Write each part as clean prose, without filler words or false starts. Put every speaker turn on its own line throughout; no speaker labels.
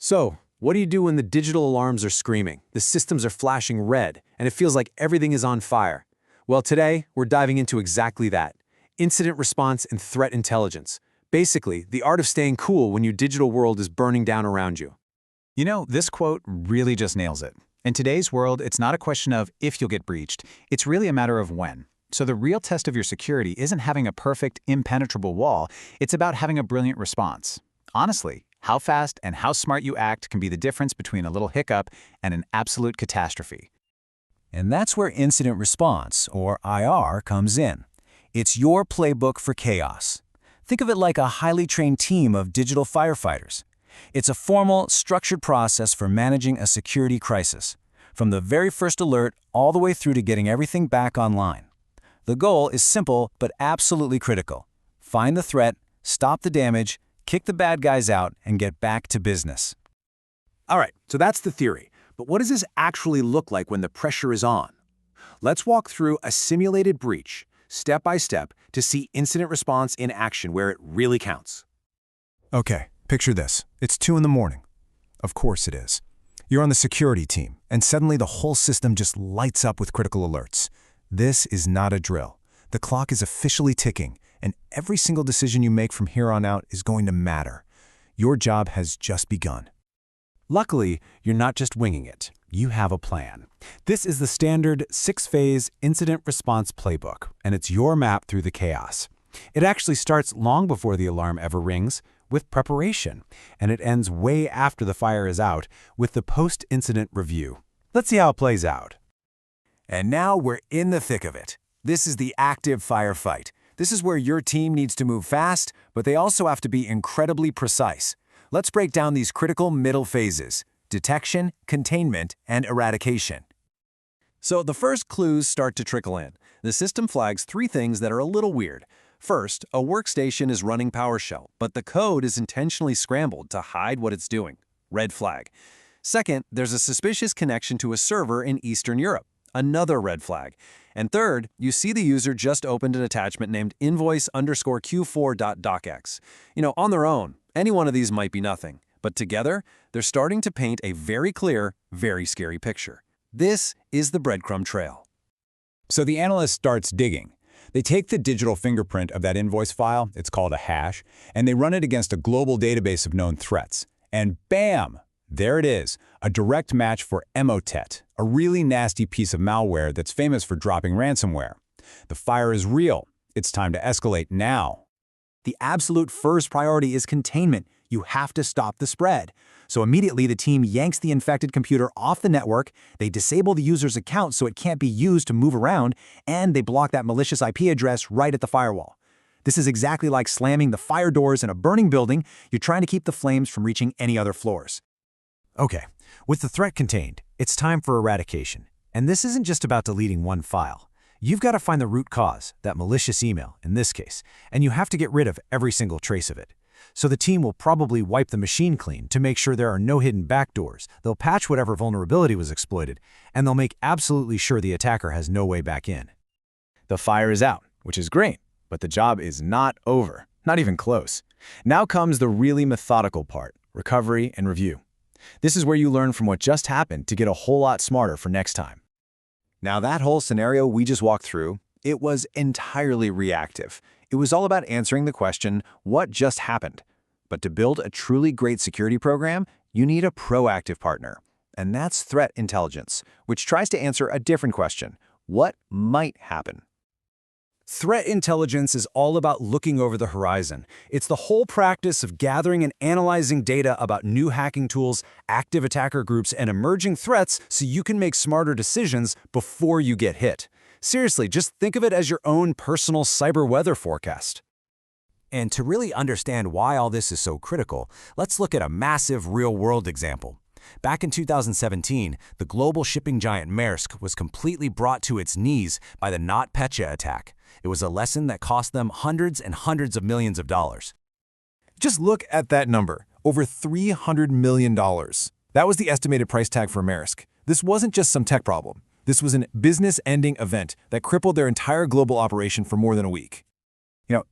So, what do you do when the digital alarms are screaming, the systems are flashing red, and it feels like everything is on fire? Well, today, we're diving into exactly that. Incident response and threat intelligence. Basically, the art of staying cool when your digital world is burning down around you.
You know, this quote really just nails it. In today's world, it's not a question of if you'll get breached, it's really a matter of when. So the real test of your security isn't having a perfect, impenetrable wall, it's about having a brilliant response. Honestly, how fast and how smart you act can be the difference between a little hiccup and an absolute catastrophe.
And that's where incident response, or IR, comes in. It's your playbook for chaos. Think of it like a highly trained team of digital firefighters. It's a formal, structured process for managing a security crisis, from the very first alert all the way through to getting everything back online. The goal is simple but absolutely critical. Find the threat, stop the damage, kick the bad guys out, and get back to business.
All right, so that's the theory. But what does this actually look like when the pressure is on? Let's walk through a simulated breach, step by step, to see incident response in action where it really counts.
Okay, picture this. It's 2 in the morning. Of course it is. You're on the security team, and suddenly the whole system just lights up with critical alerts. This is not a drill. The clock is officially ticking, and every single decision you make from here on out is going to matter. Your job has just begun.
Luckily, you're not just winging it. You have a plan. This is the standard 6-phase incident response playbook, and it's your map through the chaos. It actually starts long before the alarm ever rings, with preparation, and it ends way after the fire is out, with the post-incident review. Let's see how it plays out.
And now we're in the thick of it. This is the active firefight. This is where your team needs to move fast, but they also have to be incredibly precise. Let's break down these critical middle phases: detection, containment, and eradication.
So the first clues start to trickle in. The system flags 3 things that are a little weird. First, a workstation is running PowerShell, but the code is intentionally scrambled to hide what it's doing. Red flag. Second, there's a suspicious connection to a server in Eastern Europe. Another red flag. And third, you see the user just opened an attachment named invoice_q4.docx. On their own, any one of these might be nothing, but together, they're starting to paint a very clear, very scary picture. This is the breadcrumb trail.
So the analyst starts digging. They take the digital fingerprint of that invoice file, it's called a hash, and they run it against a global database of known threats. And bam! There it is, a direct match for Emotet, a really nasty piece of malware that's famous for dropping ransomware. The fire is real. It's time to escalate now.
The absolute first priority is containment. You have to stop the spread. So immediately the team yanks the infected computer off the network, they disable the user's account so it can't be used to move around, and they block that malicious IP address right at the firewall. This is exactly like slamming the fire doors in a burning building. You're trying to keep the flames from reaching any other floors.
Okay, with the threat contained, it's time for eradication. And this isn't just about deleting one file. You've got to find the root cause, that malicious email in this case, and you have to get rid of every single trace of it. So the team will probably wipe the machine clean to make sure there are no hidden backdoors. They'll patch whatever vulnerability was exploited, and they'll make absolutely sure the attacker has no way back in.
The fire is out, which is great, but the job is not over, not even close. Now comes the really methodical part, recovery and review. This is where you learn from what just happened to get a whole lot smarter for next time.
Now that whole scenario we just walked through, it was entirely reactive. It was all about answering the question, what just happened? But to build a truly great security program, you need a proactive partner. And that's threat intelligence, which tries to answer a different question: what might happen? Threat intelligence is all about looking over the horizon. It's the whole practice of gathering and analyzing data about new hacking tools, active attacker groups, and emerging threats so you can make smarter decisions before you get hit. Seriously, just think of it as your own personal cyber weather forecast.
And to really understand why all this is so critical, let's look at a massive real-world example. Back in 2017, the global shipping giant Maersk was completely brought to its knees by the NotPetya attack. It was a lesson that cost them hundreds and hundreds of millions of dollars.
Just look at that number, over $300 million. That was the estimated price tag for Maersk. This wasn't just some tech problem. This was a business-ending event that crippled their entire global operation for more than a week.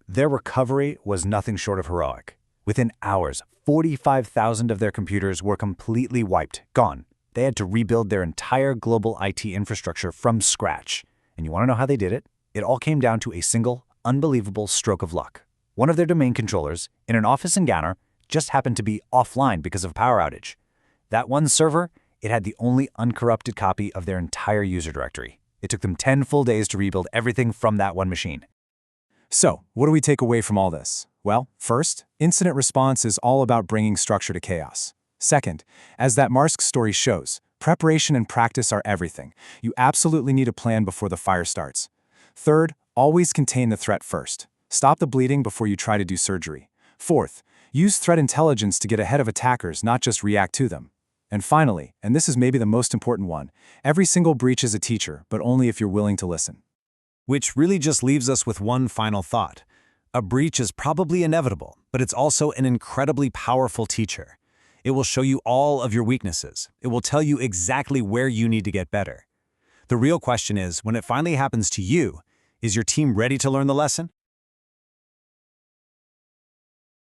Their recovery was nothing short of heroic.
Within hours, 45,000 of their computers were completely wiped, gone. They had to rebuild their entire global IT infrastructure from scratch. And you want to know how they did it? It all came down to a single, unbelievable stroke of luck. One of their domain controllers, in an office in Ghana, just happened to be offline because of a power outage. That one server, it had the only uncorrupted copy of their entire user directory. It took them 10 full days to rebuild everything from that one machine.
So, what do we take away from all this? Well, first, incident response is all about bringing structure to chaos. Second, as that Marsk story shows, preparation and practice are everything. You absolutely need a plan before the fire starts. Third, always contain the threat first. Stop the bleeding before you try to do surgery. Fourth, use threat intelligence to get ahead of attackers, not just react to them. And finally, and this is maybe the most important one, every single breach is a teacher, but only if you're willing to listen.
Which really just leaves us with one final thought. A breach is probably inevitable, but it's also an incredibly powerful teacher. It will show you all of your weaknesses. It will tell you exactly where you need to get better. The real question is, when it finally happens to you, is your team ready to learn the lesson?